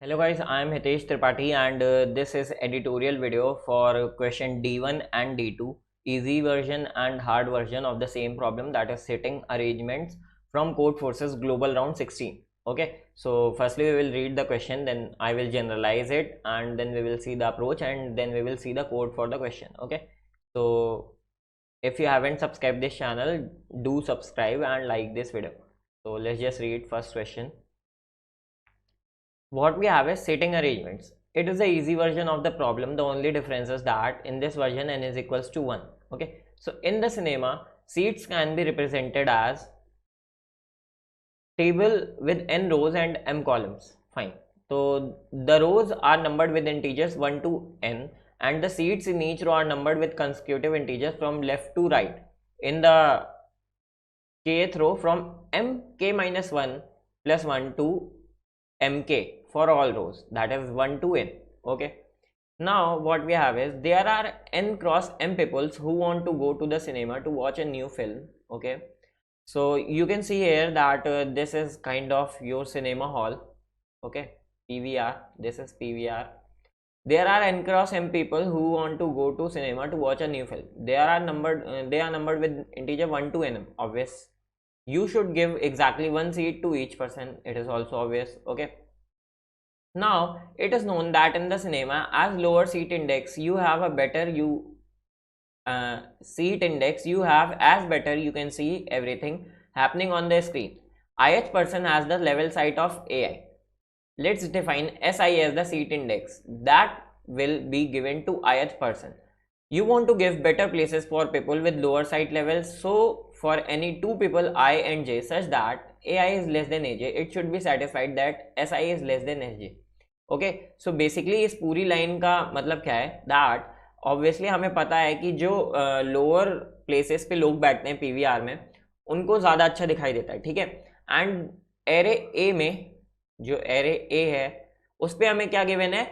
Hello guys, I am Hitesh Tripathi and this is editorial video for question D1 and D2, easy version and hard version of the same problem, that is sitting arrangements from Codeforces Global Round 16. Okay, so firstly we will read the question, then I will generalize it and then we will see the approach and then we will see the code for the question. Okay, so if you haven't subscribed this channel, do subscribe and like this video. So let's just read first question. What we have is sitting arrangements. It is the easy version of the problem. The only difference is that in this version n is equals to 1. Okay, so in the cinema, seats can be represented as table with n rows and m columns. Fine. So the rows are numbered with integers 1 to n and the seats in each row are numbered with consecutive integers from left to right. In the kth row from mk minus 1 plus 1 to mk for all rows, that is 1 to n. Okay, now what we have is there are n cross m peoples who want to go to the cinema to watch a new film. Okay, so you can see here that this is kind of your cinema hall. Okay, PVR, this is PVR. There are n cross m people who want to go to cinema to watch a new film. They are numbered with integer 1 to n. Obvious, you should give exactly one seat to each person. It is also obvious. Okay, now it is known that in the cinema, as lower seat index you have a better seat index you have, as better you can see everything happening on the screen. Ith person has the level sight of AI. Let's define SI as the seat index that will be given to ith person. You want to give better places for people with lower sight levels, so for any two people I and J such that AI is less than AJ, it should be satisfied that SI is less than SJ. Okay, so basically इस पूरी line का मतलब क्या है, that obviously हमें पता है कि जो लोअर प्लेसेस पे लोग बैठते हैं पीवीआर में उनको ज़्यादा अच्छा दिखाई देता है. ठीक है, एंड एरे ए में जो एरे ए है उस पर हमें क्या गिवन है,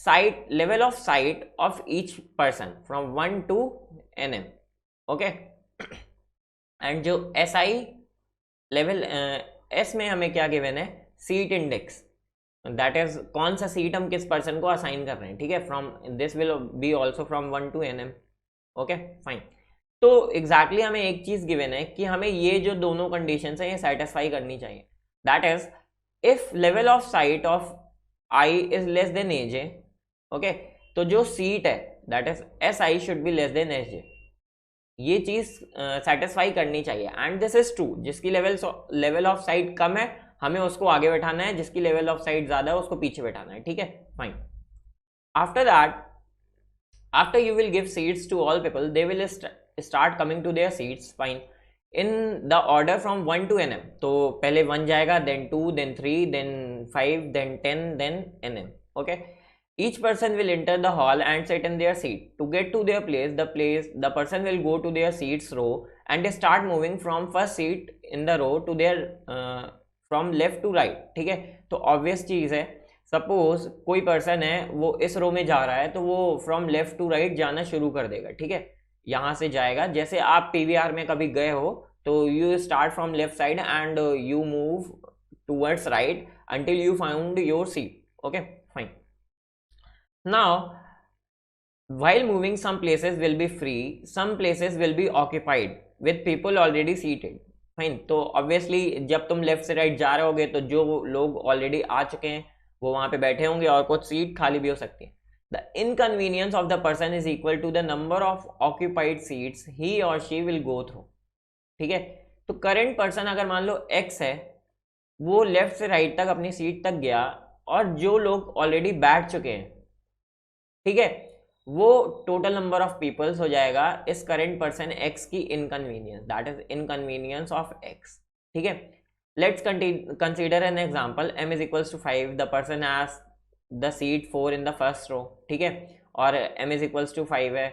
site level of site of each person from 1 to nm. Okay, and जो एस आई लेवल एस में हमें क्या गिवन है, सीट इंडेक्स, दैट इज कौन सा सीट हम किस पर्सन को असाइन कर रहे हैं. ठीक है, from this will be also from 1 to nm. Okay fine. तो एग्जैक्टली हमें एक चीज गिवन है कि हमें ये जो दोनों कंडीशंस है ये सेटिस्फाई करनी चाहिए. That is if level of site of I is less than AJ. Okay, तो जो सीट है that is S I should be less than S जे. ये चीज सेटिस्फाई करनी चाहिए एंड दिस इज ट्रू. जिसकी लेवल ऑफ साइट कम है हमें उसको आगे बैठाना है, जिसकी लेवल ऑफ साइट ज्यादा है उसको पीछे बैठाना है. ठीक है, fine. After that, after you will give seats to all people, they will start coming to their seats. Fine, in the order from 1 to nm. तो पहले 1 जाएगा, then 2, then 3, then 5, then 10, then nm. Okay, each person will enter the hall and sit in their seat. To get to their place, the person will go to their seats row and start moving from first seat in the row to their from left to right. ठीक है, तो obvious चीज है, suppose कोई person है वो इस रो में जा रहा है तो वो फ्रॉम लेफ्ट टू राइट जाना शुरू कर देगा. ठीक है, यहां से जाएगा. जैसे आप पीवीआर में कभी गए हो तो you start from left side and you move towards right until you found your seat. Okay fine. Now while moving, some places will be free, some places will be occupied with people already seated. Fine. तो obviously जब तुम left से right जा रहे होगे तो जो लोग ऑलरेडी आ चुके हैं वो वहां पे बैठे होंगे और कुछ सीट खाली भी हो सकती है. The inconvenience of the person is equal to the number of occupied seats ही और शी विल गो थ्रू. ठीक है, तो करेंट पर्सन अगर मान लो एक्स है, वो लेफ्ट से राइट तक अपनी सीट तक गया और जो लोग ऑलरेडी बैठ चुके हैं, ठीक है, वो टोटल नंबर ऑफ पीपल्स हो जाएगा इस करेंट पर्सन एक्स की inconvenience, that is inconvenience of x. ठीक है, let's consider an example. m is equals to 5, the person has the seat 4 in the first row. ठीक है, और m इज इक्वल्स टू 5 है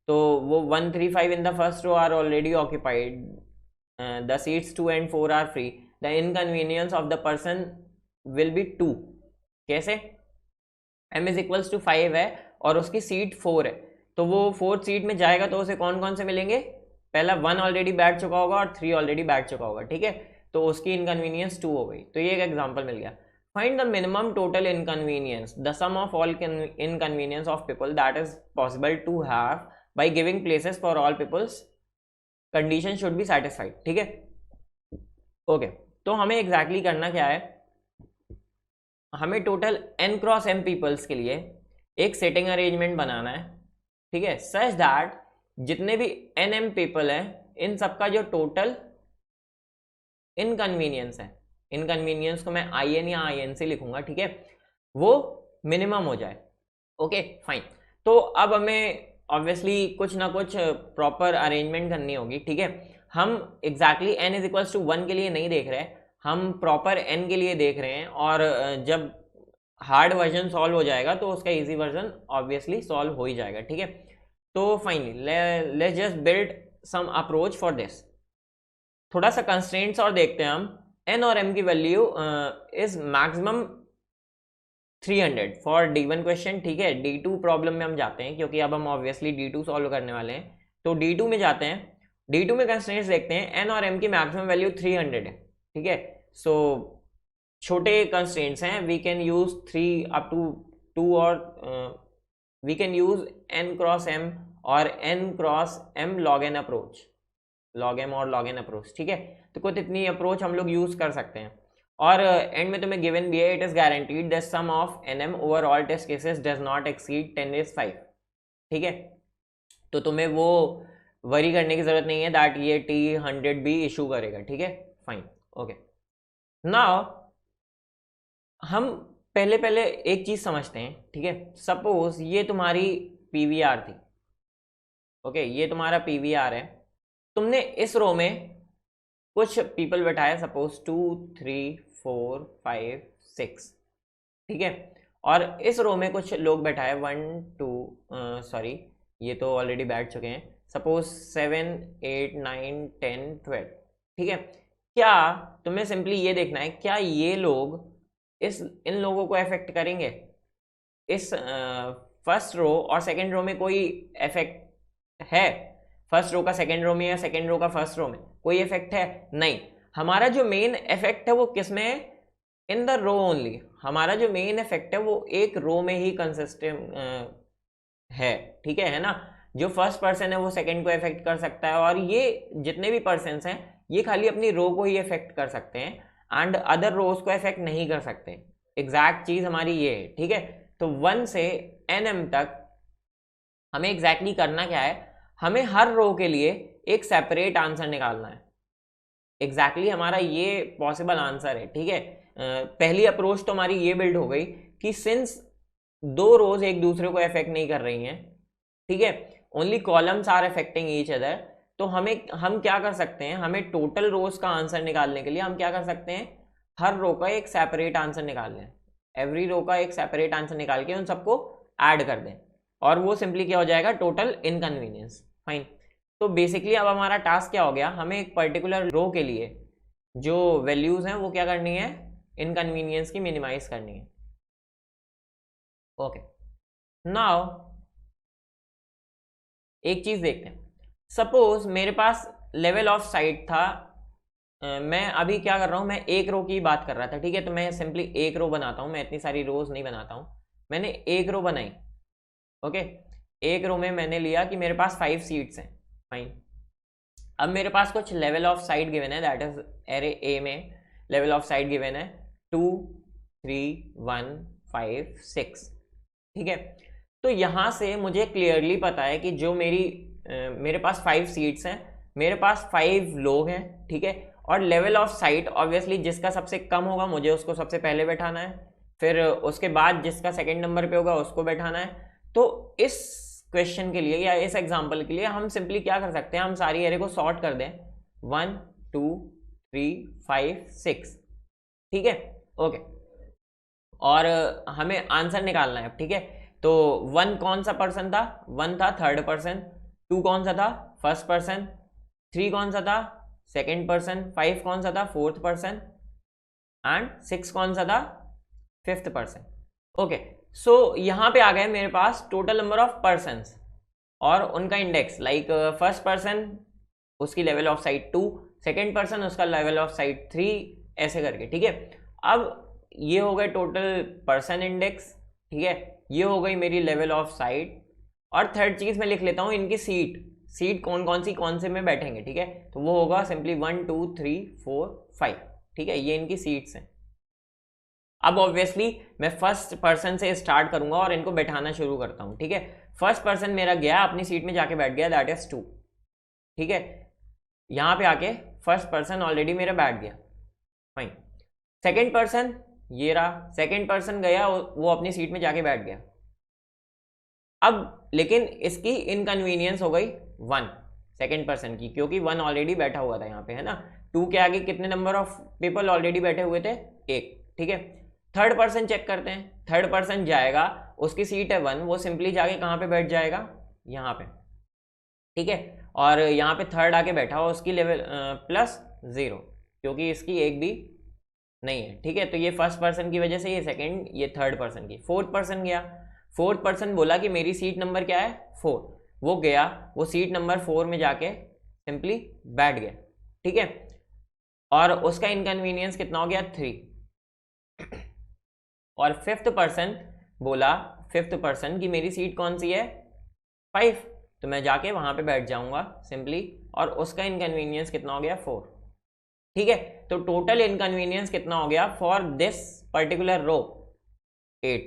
तो वो 1, 3, 5 in the first row are already occupied. The seats 2 and 4 are free. The inconvenience of the person will be 2. कैसे, m is equals to 5 है और उसकी सीट 4 है तो वो 4th सीट में जाएगा तो उसे कौन कौन से मिलेंगे, पहला 1 ऑलरेडी बैठ चुका होगा और 3 ऑलरेडी बैठ चुका होगा. ठीक है, तो उसकी इनकन्वीनियंस 2 हो गई. तो ये एक एग्जांपल मिल गया. Find the minimum total inconvenience, the sum of all inconvenience of people that is possible to have by giving places for all people's condition should be satisfied. ठीक है, ओके तो हमें एग्जैक्टली करना क्या है, हमें total n cross m peoples के लिए एक सेटिंग अरेंजमेंट बनाना है, ठीक है, सच दैट जितने भी nm पीपल हैं इन सबका जो टोटल इनकन्वीनियंस है, इनकन्वीनियंस को मैं in या in से लिखूंगा, ठीक है, वो मिनिमम हो जाए. Okay fine. तो अब हमें ऑब्वियसली कुछ ना कुछ प्रॉपर अरेंजमेंट करनी होगी, ठीक है. हम exactly n is equals to 1 के लिए नहीं देख रहे हैं, हम प्रॉपर n के लिए देख रहे हैं, और जब हार्ड वर्जन सॉल्व हो जाएगा तो उसका इजी वर्जन ऑब्वियसली सॉल्व हो ही जाएगा, ठीक है. तो finally let's just build some approach for this. थोड़ा सा कंस्ट्रेंट्स और देखते हैं हम. n और m की value is maximum 300 for D1 question, ठीक है. D2 प्रॉब्लम में हम जाते हैं क्योंकि अब हम ऑब्वियसली D2 सॉल्व करने वाले हैं, तो D2 में जाते हैं. D2 में कंस्ट्रेंट्स देखते हैं, n और m की मैक्सिमम वैल्यू 300 है, ठीक है. सो छोटे कंस्ट्रेंट्स हैं, we can use 3 up to 2 और we can use n cross m और n cross m log n approach, log m और log n अप्रोच, ठीक है. तो कुछ इतनी अप्रोच हम लोग यूज कर सकते हैं. और एंड में तुम्हें गिवन भी है, it is guaranteed the sum of nm over all test cases does not exceed 10⁵, ठीक है. तो तुम्हें वो वरी करने की जरूरत नहीं है दैट ये T100 भी इशू करेगा, ठीक है. Fine, okay. नाउ हम पहले एक चीज समझते हैं, ठीक है. सपोज ये तुम्हारी PVR थी, ओके, ये तुम्हारा PVR है. तुमने इस रो में कुछ पीपल बैठाए, सपोज 2 3 4 5 6, ठीक है. और इस रो में कुछ लोग बैठाए 1 2 सॉरी ये तो ऑलरेडी बैठ चुके हैं, सपोज 7 8 9 10 12, ठीक है. क्या तुम्हें सिंपली ये देखना है क्या ये लोग इन लोगों को अफेक्ट करेंगे, इस फर्स्ट रो और सेकेंड रो में कोई इफेक्ट है, फर्स्ट रो का सेकेंड रो में या सेकेंड रो का फर्स्ट रो में कोई इफेक्ट है? नहीं. हमारा जो मेन इफेक्ट है वो किस में है? In the row only. हमारा जो मेन इफेक्ट है वो एक रो में ही कंसिस्टेंट है, ठीक है ना. जो फर्स्ट पर्सन है वो सेकंड को इफेक्ट कर सकता है, और ये जितने भी पर्सन्स हैं ये खाली अपनी रो को ही इफेक्ट कर सकते हैं एंड अदर रोज को इफेक्ट नहीं कर सकते. एग्जैक्ट चीज हमारी ये है, ठीक है. तो 1 से nm तक हमें एग्जैक्टली करना क्या है, हमें हर रो के लिए एक सेपरेट आंसर निकालना है. एग्जैक्टली हमारा ये पॉसिबल आंसर है, ठीक है. पहली अप्रोच तो हमारी ये बिल्ड हो गई कि सिंस दो रोज एक दूसरे को इफेक्ट नहीं कर रही हैं, ठीक है, only columns are affecting each other. तो हम क्या कर सकते हैं, हमें टोटल रोज का आंसर निकालने के लिए हम क्या कर सकते हैं, हर रो का एक सेपरेट आंसर निकाल लें. एवरी रो का एक सेपरेट आंसर निकाल के उन सबको ऐड कर दें, और वो सिंपली क्या हो जाएगा, टोटल इनकन्वीनियंस. फाइन. तो बेसिकली अब हमारा टास्क क्या हो गया, हमें एक पर्टिकुलर रो के लिए जो वैल्यूज हैं वो क्या करनी है, इनकन्वीनियंस की मिनिमाइज करनी है. ओके. नाउ एक चीज देखते हैं. सपोज मेरे पास लेवल ऑफ साइट था, मैं अभी क्या कर रहा हूं, मैं एक रो की बात कर रहा था, ठीक है. तो मैं सिंपली एक रो बनाता हूं, मैं इतनी सारी रोज नहीं बनाता हूं. मैंने एक रो बनाई, ओके. एक रो में मैंने लिया कि मेरे पास 5 सीट्स हैं. फाइन. अब मेरे पास कुछ लेवल ऑफ साइट गिवन है, दैट इज एरे ए में लेवल ऑफ साइट गिवन है 2 3 1 5 6, ठीक है. तो यहां से मुझे क्लियरली पता है कि जो मेरे पास 5 सीट्स हैं, मेरे पास 5 लोग हैं, ठीक है. और लेवल ऑफ साइट ऑब्वियसली जिसका सबसे कम होगा मुझे उसको सबसे पहले बैठाना है, फिर उसके बाद जिसका सेकंड नंबर पे होगा उसको बैठाना है. तो इस क्वेश्चन के लिए या इस एग्जांपल के लिए हम सिंपली क्या कर सकते हैं, हम सारी एरे को सॉर्ट कर दें 1 2 3 5 6, ठीक है. ओके. और हमें आंसर निकालना है, ठीक है. तो 1 कौन सा पर्सन था, 1 था थर्ड पर्सन, 2 कौन सा था, फर्स्ट पर्सन, 3 कौन सा था, सेकेंड पर्सन, 5 कौन सा था, फोर्थ पर्सन, एंड 6 कौन सा था, फिफ्थ पर्सन. ओके. सो यहां पे आ गए मेरे पास टोटल नंबर ऑफ पर्सन्स और उनका इंडेक्स. लाइक फर्स्ट पर्सन उसकी level of site 2, second person उसका लेवल ऑफ साइट 3, ऐसे करके, ठीक है. अब ये हो गए टोटल पर्सन इंडेक्स, ठीक है, ये हो गई मेरी लेवल ऑफ साइट, और थर्ड चीज मैं लिख लेता हूँ इनकी सीट कौन से में बैठेंगे, ठीक है, तो वो होगा सिंपली 1 2 3 4 5, ठीक है, ये इनकी सीट्स हैं। अब ऑब्वियसली मैं फर्स्ट पर्सन से स्टार्ट करूंगा और इनको बैठाना शुरू करता हूं, ठीक है। फर्स्ट पर्सन मेरा गया अपनी सीट में जाके बैठ गया, दैट इज 2, ठीक है, यहां पे आके फर्स्ट पर्सन ऑलरेडी मेरा बैठ गया, फाइन। सेकंड पर्सन ये रहा, सेकंड पर्सन गया, वो अपनी सीट में जाके बैठ गया। अब लेकिन इसकी इनकन्वीनियंस हो गई 1 सेकंड पर्सन की, क्योंकि 1 ऑलरेडी बैठा हुआ था यहाँ पे, है ना। 2 के आगे कितने नंबर ऑफ पीपल ऑलरेडी बैठे हुए थे, 1, ठीक है। थर्ड पर्सन चेक करते हैं, थर्ड पर्सन जाएगा, उसकी सीट है 1, वो सिंपली जाके कहाँ पे बैठ जाएगा, यहाँ पे, ठीक है, और यहाँ पे थर्ड आके बैठा हुआ, उसकी लेवल +0, क्योंकि इसकी एक भी नहीं है, ठीक है। तो ये फर्स्ट पर्सन की वजह से ये सेकंड, ये थर्ड पर्सन की। फोर्थ पर्सन गया, फोर्थ पर्सन बोला कि मेरी सीट नंबर क्या है 4, वो गया, वो सीट नंबर 4 में जाके सिंपली बैठ गया, ठीक है, और उसका इनकन्वीनियंस कितना हो गया 3। और फिफ्थ पर्सन बोला, फिफ्थ पर्सन की मेरी सीट कौन सी है 5, तो मैं जाके वहां पे बैठ जाऊंगा सिंपली, और उसका इनकन्वीनियंस कितना हो गया 4, ठीक है। तो टोटल इनकन्वीनियंस कितना हो गया फॉर दिस पर्टिकुलर रो 8,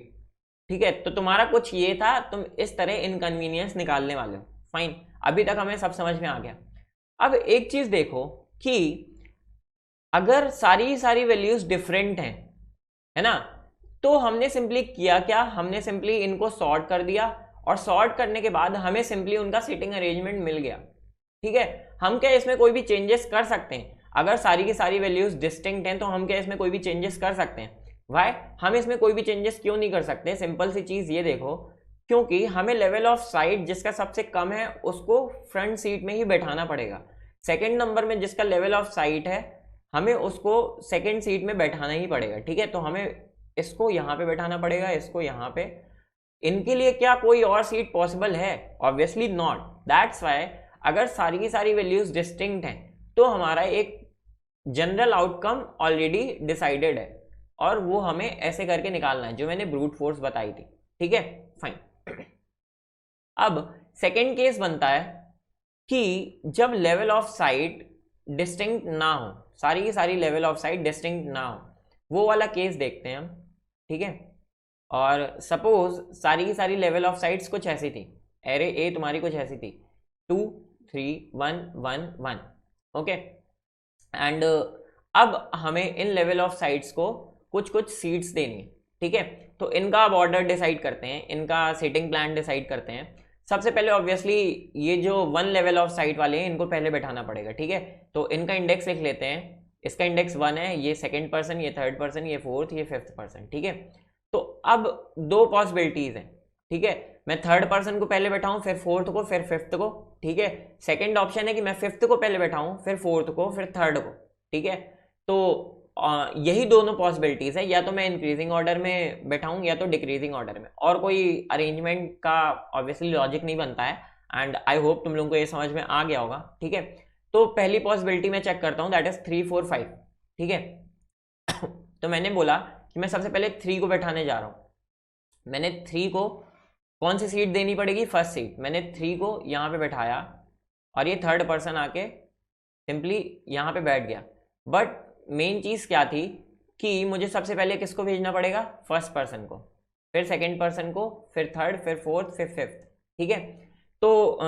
ठीक है। तो तुम्हारा कुछ ये था, तुम इस तरह इनकन्वीनियंस निकालने वाले हो, फाइन। अभी तक हमें सब समझ में आ गया। अब एक चीज देखो कि अगर सारी वैल्यूज डिफरेंट हैं, है ना, तो हमने सिंपली किया क्या, हमने सिंपली इनको सॉर्ट कर दिया, और सॉर्ट करने के बाद हमें सिंपली उनका सीटिंग अरेंजमेंट मिल गया, ठीक है। हम क्या इसमें कोई भी चेंजेस कर सकते हैं? अगर सारी की सारी वैल्यूज डिस्टिंक्ट हैं तो हम क्या इसमें कोई भी चेंजेस कर सकते हैं? वाई हम इसमें कोई भी चेंजेस क्यों नहीं कर सकते? सिंपल सी चीज ये देखो, क्योंकि हमें लेवल ऑफ साइट जिसका सबसे कम है उसको फ्रंट सीट में ही बैठाना पड़ेगा। सेकेंड नंबर में जिसका लेवल ऑफ साइट है हमें उसको सेकेंड सीट में बैठाना ही पड़ेगा, ठीक है। तो हमें इसको यहाँ पे बैठाना पड़ेगा, इसको यहाँ पे। इनके लिए क्या कोई और सीट पॉसिबल है? Obviously not. दैट्स वाई अगर सारी की सारी वैल्यूज डिस्टिंक्ट हैं तो हमारा एक जनरल आउटकम ऑलरेडी डिसाइडेड है, और वो हमें ऐसे करके निकालना है जो मैंने ब्रूट फोर्स बताई थी, ठीक है, फाइन। अब सेकेंड केस बनता है कि जब लेवल ऑफ साइट डिस्टिंक्ट ना हो, सारी की सारी लेवल ऑफ साइट डिस्टिंक्ट ना हो, वो वाला केस देखते हैं हम, ठीक है। और सपोज सारी की सारी लेवल ऑफ साइट्स कुछ ऐसी थी, एरे ए तुम्हारी कुछ ऐसी थी 2 3 1 1 1, ओके। एंड अब हमें इन लेवल ऑफ साइट्स को कुछ सीट्स देनी है, ठीक है। तो इनका अब ऑर्डर डिसाइड करते हैं, इनका सीटिंग प्लान डिसाइड करते हैं। सबसे पहले ऑब्वियसली ये जो 1 लेवल ऑफ साइट वाले हैं इनको पहले बैठाना पड़ेगा, ठीक है। तो इनका इंडेक्स लिख लेते हैं, इसका इंडेक्स 1 है, ये सेकेंड पर्सन, ये थर्ड पर्सन, ये फोर्थ, ये फिफ्थ पर्सन, ठीक है। तो अब 2 पॉसिबिलिटीज हैं, ठीक है। मैं थर्ड पर्सन को पहले बैठाऊं, फिर फोर्थ को, फिर फिफ्थ को, ठीक है। सेकंड ऑप्शन है कि मैं फिफ्थ को पहले बैठाऊं, फिर फोर्थ को, फिर थर्ड को, ठीक है। तो यही दोनों पॉसिबिलिटीज है, या तो मैं इंक्रीजिंग ऑर्डर में बैठाऊं या तो डिक्रीजिंग ऑर्डर में, और कोई अरेंजमेंट का ऑब्वियसली लॉजिक नहीं बनता है। एंड आई होप तुम लोगों को ये समझ में आ गया होगा, ठीक है। तो पहली पॉसिबिलिटी मैं चेक करता हूं, दैट इज 3 4 5, ठीक है। तो मैंने बोला कि मैं सबसे पहले 3 को बैठाने जा रहा हूं। मैंने 3 को कौन सी सीट देनी पड़ेगी? First seat. मैंने 3 को यहाँ पे बैठाया और ये थर्ड पर्सन आके सिंपली यहाँ पे बैठ गया। बट मेन चीज़ क्या थी कि मुझे सबसे पहले किसको भेजना पड़ेगा? फर्स्ट पर्सन को, फिर सेकेंड पर्सन को, फिर थर्ड, फिर फोर्थ, फिर फिफ्थ, ठीक है। तो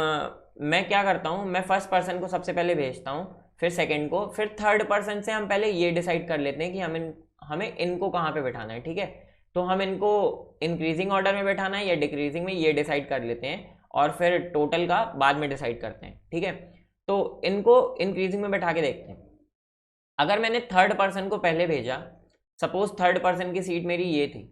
मैं क्या करता हूँ, मैं फर्स्ट पर्सन को सबसे पहले भेजता हूँ, फिर सेकेंड को, फिर थर्ड पर्सन से हम पहले ये डिसाइड कर लेते हैं कि हमें इनको कहाँ पे बैठाना है, ठीक है। तो हम इनको इंक्रीजिंग ऑर्डर में बैठाना है या डिक्रीजिंग में, ये डिसाइड कर लेते हैं, और फिर टोटल का बाद में डिसाइड करते हैं, ठीक है। तो इनको इंक्रीजिंग में बैठा के देखते हैं। अगर मैंने थर्ड पर्सन को पहले भेजा, सपोज थर्ड पर्सन की सीट मेरी ये थी,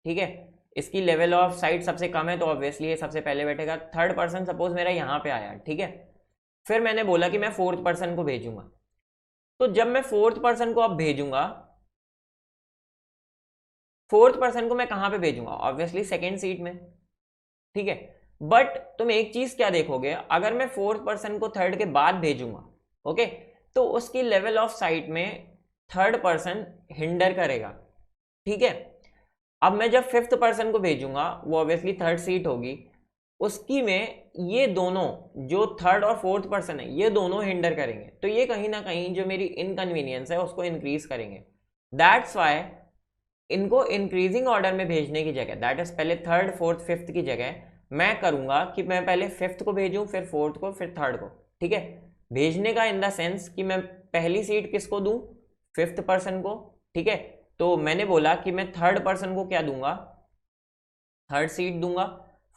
ठीक है, इसकी लेवल ऑफ साइट सबसे कम है तो ऑब्वियसली ये सबसे पहले बैठेगा। थर्ड पर्सन सपोज मेरा यहाँ पे आया, ठीक है। फिर मैंने बोला कि मैं फोर्थ पर्सन को भेजूंगा। तो जब मैं फोर्थ पर्सन को अब भेजूंगा, फोर्थ पर्सन को मैं कहां पे भेजूंगा? ऑब्वियसली सेकेंड सीट में, ठीक है। बट तुम एक चीज क्या देखोगे, अगर मैं फोर्थ पर्सन को थर्ड के बाद भेजूंगा, ओके, तो उसकी लेवल ऑफ साइट में थर्ड पर्सन हिंडर करेगा, ठीक है। अब मैं जब 5th पर्सन को भेजूंगा, वो ऑब्वियसली 3rd सीट होगी, उसकी में ये दोनों जो 3rd और 4th पर्सन है ये दोनों हिंडर करेंगे, तो ये कहीं ना कहीं जो मेरी इनकन्वीनियंस है उसको इंक्रीज करेंगे। दैट्स वाई इनको इंक्रीजिंग ऑर्डर में भेजने की जगह, दैट इज पहले 3rd 4th 5th की जगह मैं करूंगा कि मैं पहले 5th को भेजूं, फिर 4th को, फिर 3rd को। ठीक है, भेजने का इन द सेंस कि मैं पहली सीट किसको दूं, 5th पर्सन को। ठीक है, तो मैंने बोला कि मैं 3rd पर्सन को क्या दूंगा, 3rd सीट दूंगा,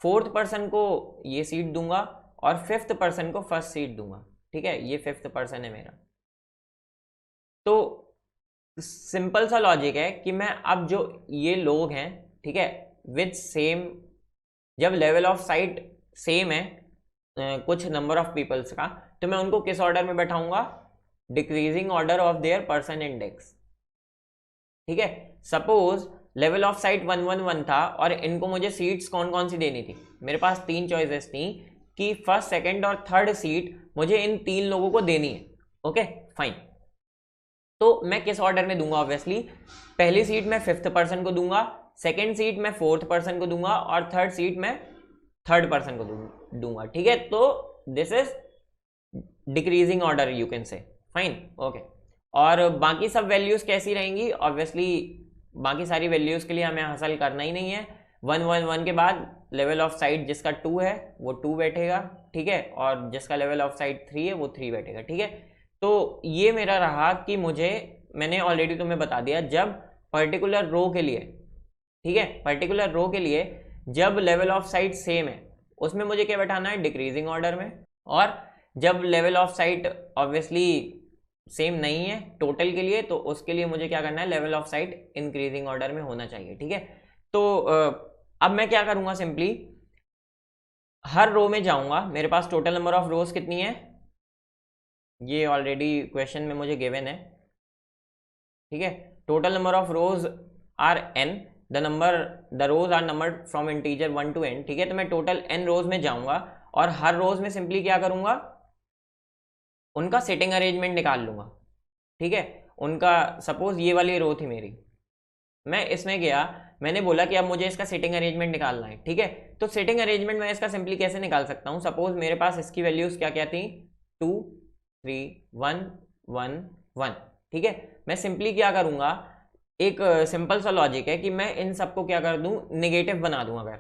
4th पर्सन को ये सीट दूंगा, और 5th पर्सन को 1st सीट दूंगा। ठीक है, ये 5th पर्सन है मेरा। तो सिंपल सा लॉजिक है कि मैं अब जो ये लोग हैं, ठीक है, विद सेम, जब लेवल ऑफ साइट सेम है कुछ नंबर ऑफ पीपल्स का, तो मैं उनको किस ऑर्डर में बैठाऊंगा, decreasing order of their person index. ठीक है, सपोज लेवल ऑफ साइट 111 था और इनको मुझे सीट्स कौन कौन सी देनी थी, मेरे पास 3 चॉइसेस थी कि 1st 2nd और 3rd सीट मुझे इन 3 लोगों को देनी है। ओके फाइन, तो मैं किस ऑर्डर में दूंगा, ऑब्वियसली पहली सीट मैं 5th पर्सन को दूंगा, 2nd सीट मैं 4th पर्सन को दूंगा, और 3rd सीट मैं 3rd पर्सन को दूंगा। ठीक है, तो this is decreasing order you can say, fine. Okay, और बाकी सब वैल्यूज कैसी रहेंगी, ऑब्वियसली बाकी सारी वैल्यूज के लिए हमें हासिल करना ही नहीं है। 111 के बाद लेवल ऑफ साइट जिसका 2 है वो 2 बैठेगा। ठीक है, और जिसका लेवल ऑफ साइट 3 है वो 3 बैठेगा। ठीक है, तो ये मेरा रहा कि मुझे, मैंने ऑलरेडी तुम्हें बता दिया, जब पर्टिकुलर रो के लिए, ठीक है, पर्टिकुलर रो के लिए जब लेवल ऑफ साइट सेम है उसमें मुझे क्या बैठाना है, डिक्रीजिंग ऑर्डर में, और जब level of site obviously same नहीं है टोटल के लिए, तो उसके लिए मुझे क्या करना है, level of site increasing order में होना चाहिए। ठीक है, तो अब मैं क्या करूंगा, सिंपली हर रो में जाऊंगा, मेरे पास टोटल नंबर ऑफ रोज कितनी है, ये ऑलरेडी क्वेश्चन में मुझे गिवन है। ठीक है, total number of rows are n, the rows are numbered from integer 1 to n। ठीक है, तो मैं टोटल n रोज में जाऊंगा और हर रोज में सिंपली क्या करूंगा, उनका सिटिंग अरेंजमेंट निकाल लूंगा। ठीक है, उनका, सपोज ये वाली रो थी मेरी, मैं इसमें गया, मैंने बोला कि अब मुझे इसका सिटिंग अरेंजमेंट निकालना है। ठीक है, तो सिटिंग अरेंजमेंट मैं इसका सिंपली कैसे निकाल सकता हूं, सपोज मेरे पास इसकी वैल्यूज क्या क्या थी, 2 3 1 1 1। ठीक है, मैं सिंपली क्या करूंगा, एक सिंपल सा लॉजिक है कि मैं इन सबको क्या कर दूं, नेगेटिव बना दूं अगर।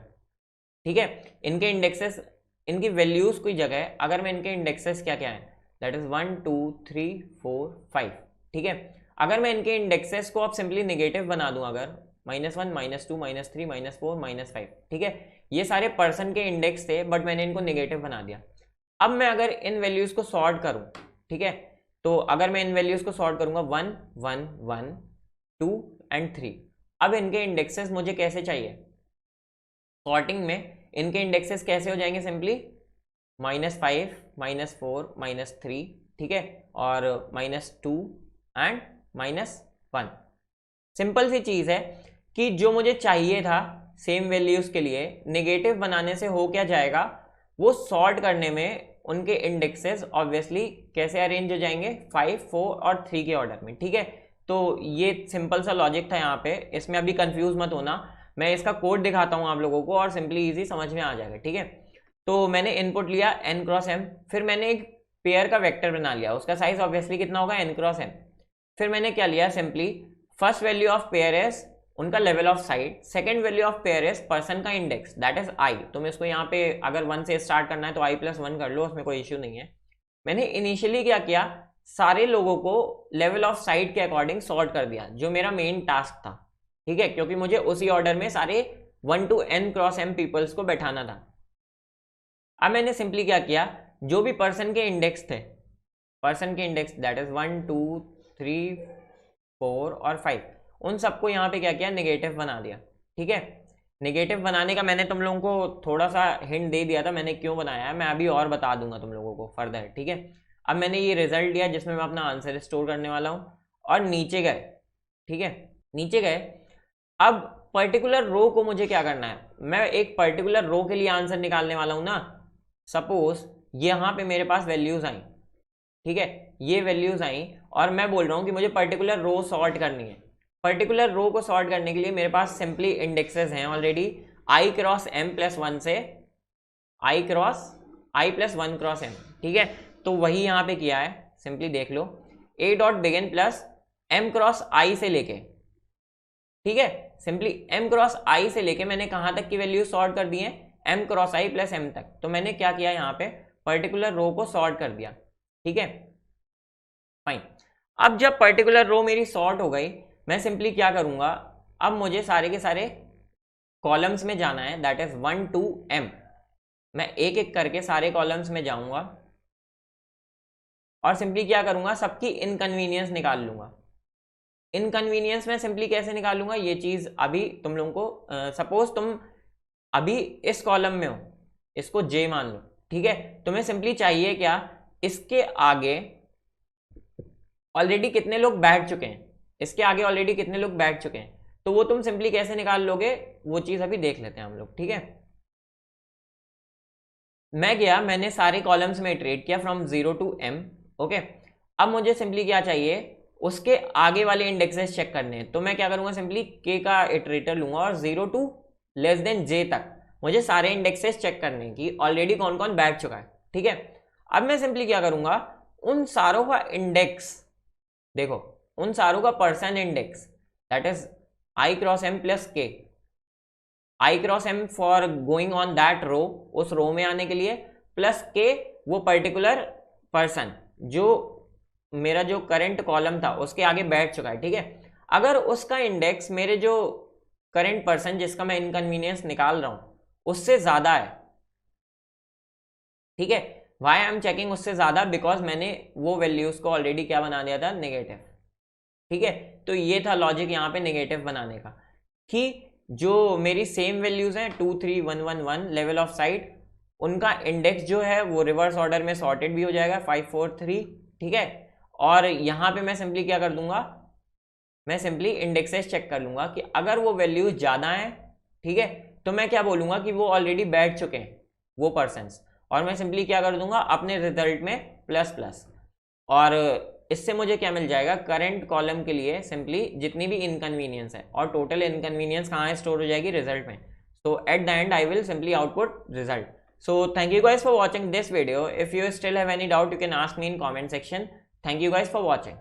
ठीक है, इनके इंडेक्सेस, इनकी वैल्यूज की जगह अगर मैं इनके इंडेक्सेस क्या क्या है, दैट इज 1 2 3 4 5। ठीक है, अगर मैं इनके इंडेक्सेस को अब सिंपली नेगेटिव बना दूं, अगर -1 -2 -3 -4 -5। ठीक है, ये सारे पर्सन के इंडेक्स थे बट मैंने इनको नेगेटिव बना दिया। अब मैं अगर इन वैल्यूज को सॉर्ट करूं, ठीक है, तो अगर मैं इन वैल्यूज को सॉर्ट करूंगा 1 1 1 2 एंड 3, अब इनके इंडेक्सेस मुझे कैसे चाहिए, सॉर्टिंग में इनके इंडेक्सेस कैसे हो जाएंगे, सिंपली -5 -4 -3। ठीक है, और -2 एंड -1। सिंपल सी चीज है कि जो मुझे चाहिए था सेम वैल्यूज के लिए, नेगेटिव बनाने से हो क्या जाएगा, वो सॉर्ट करने में उनके इंडेक्सेस ऑब्वियसली कैसे अरेंज हो जाएंगे, 5 4 और 3 के ऑर्डर में। ठीक है, तो ये सिंपल सा लॉजिक था यहाँ पे, इसमें अभी कंफ्यूज मत होना, मैं इसका कोड दिखाता हूँ आप लोगों को और सिंपली इजी समझ में आ जाएगा। ठीक है, तो मैंने इनपुट लिया n क्रॉस m, फिर मैंने एक पेयर का वेक्टर बना लिया, उसका साइज ऑब्वियसली कितना होगा, n क्रॉस m। फिर मैंने क्या लिया, simply first value of pair is उनका level of site, second value of pair is person का इंडेक्स दैट इज i। तुम इसको यहाँ पे अगर 1 से स्टार्ट करना है तो i+1 कर लो, उसमें कोई इश्यू नहीं है। मैंने इनिशियली क्या किया, सारे लोगों को लेवल ऑफ साइट के अकॉर्डिंग सॉर्ट कर दिया, जो मेरा मेन टास्क था। ठीक है, क्योंकि मुझे उसी ऑर्डर में सारे 1 to n cross m peoples को बैठाना था। अब मैंने सिंपली क्या किया, जो भी पर्सन के इंडेक्स थे, पर्सन के इंडेक्स दैट इज 1 2 3 4 और 5, उन सबको यहाँ पे क्या किया, नेगेटिव बना दिया। ठीक है, नेगेटिव बनाने का मैंने तुम लोगों को थोड़ा सा हिंट दे दिया था, मैंने क्यों बनाया है मैं अभी और बता दूंगा तुम लोगों को फर्दर। ठीक है, अब मैंने ये रिजल्ट लिया जिसमें मैं अपना आंसर स्टोर करने वाला हूँ और नीचे गए। ठीक है, नीचे गए, अब पर्टिकुलर रो को मुझे क्या करना है, मैं एक पर्टिकुलर रो के लिए आंसर निकालने वाला हूँ ना। सपोज यहाँ पे मेरे पास वैल्यूज आई, ठीक है, ये वैल्यूज आई और मैं बोल रहा हूँ कि मुझे पर्टिकुलर रो सॉर्ट करनी है। पर्टिकुलर रो को सॉर्ट करने के लिए मेरे पास सिंपली इंडेक्सेस हैं already i cross m plus 1 से i प्लस 1 क्रॉस m, ठीक है। तो वही यहाँ पे किया है, सिंपली देख लो, a dot begin plus m cross i से लेके, ठीक है, सिंपली m क्रॉस i से लेके मैंने कहाँ तक की वैल्यू सॉर्ट कर दी है, m cross i plus m तक। तो मैंने क्या किया यहाँ पे, पर्टिकुलर रो को सॉर्ट कर दिया, ठीक है, फाइन। अब जब पर्टिकुलर रो मेरी सॉर्ट हो गई, मैं सिंपली क्या करूंगा, अब मुझे सारे के सारे कॉलम्स में जाना है, दैट इज 1 to m। मैं एक एक करके सारे कॉलम्स में जाऊंगा और सिंपली क्या करूंगा, सबकी इनकन्वीनियंस निकाल लूंगा। इनकन्वीनियंस में सिंपली कैसे निकालूंगा, ये चीज अभी तुम लोगों को, सपोज तुम अभी इस कॉलम में हो, इसको j मान लो, ठीक है। तुम्हें सिंपली चाहिए क्या, इसके आगे ऑलरेडी कितने लोग बैठ चुके हैं, इसके आगे ऑलरेडी कितने लोग बैठ चुके हैं, तो वो तुम सिंपली कैसे निकाल लोगे, वो चीज अभी देख लेते हैं हम लोग, ठीक है। मैं गया, मैंने सारे कॉलम्स में इटरेट किया फ्रॉम 0 to m, ओके। अब मुझे सिंपली क्या चाहिए, उसके आगे वाले इंडेक्सेस चेक करने हैं। तो मैं क्या करूंगा, सिंपली k का इटरेटर लूंगा और 0 to लेस देन j तक मुझे सारे इंडेक्सेस चेक करने हैं कि ऑलरेडी कौन कौन बैठ चुका है, ठीक है। अब मैं सिंपली क्या करूंगा, उन सारों का इंडेक्स, देखो उन सारों का percent index, that is i cross m plus k, i cross m for going on that row, उस रो में आने के लिए, प्लस k वो पर्टिकुलर पर्सन जो मेरा जो करंट कॉलम था उसके आगे बैठ चुका है, ठीक है। अगर उसका इंडेक्स मेरे जो करंट पर्सन जिसका मैं इनकन्वीनियंस निकाल रहा हूं उससे ज्यादा है, ठीक है, वाई आई एम चेकिंग उससे ज्यादा, बिकॉज मैंने वो वैल्यूज को ऑलरेडी क्या बना दिया था, नेगेटिव, ठीक है। तो ये था लॉजिक यहाँ पे नेगेटिव बनाने का, कि जो मेरी सेम वैल्यूज हैं 2 3 1 1 1 लेवल ऑफ साइट, उनका इंडेक्स जो है वो रिवर्स ऑर्डर में सॉर्टेड भी हो जाएगा 5 4 3, ठीक है। और यहाँ पे मैं सिंपली क्या कर दूंगा, मैं सिंपली इंडेक्सेस चेक कर लूंगा कि अगर वो वैल्यूज ज्यादा है, ठीक है, तो मैं क्या बोलूंगा कि वो ऑलरेडी बैठ चुके हैं वो पर्सन्स, और मैं सिंपली क्या कर दूंगा अपने रिजल्ट में प्लस प्लस, और इससे मुझे क्या मिल जाएगा, करंट कॉलम के लिए सिंपली जितनी भी इनकन्वीनियंस है, और टोटल इनकन्वीनियंस कहाँ स्टोर हो जाएगी, रिजल्ट में। So at the end I will simply output result. So thank you guys for watching this video. If you still have any doubt, you can ask me in comment section. Thank you guys for watching.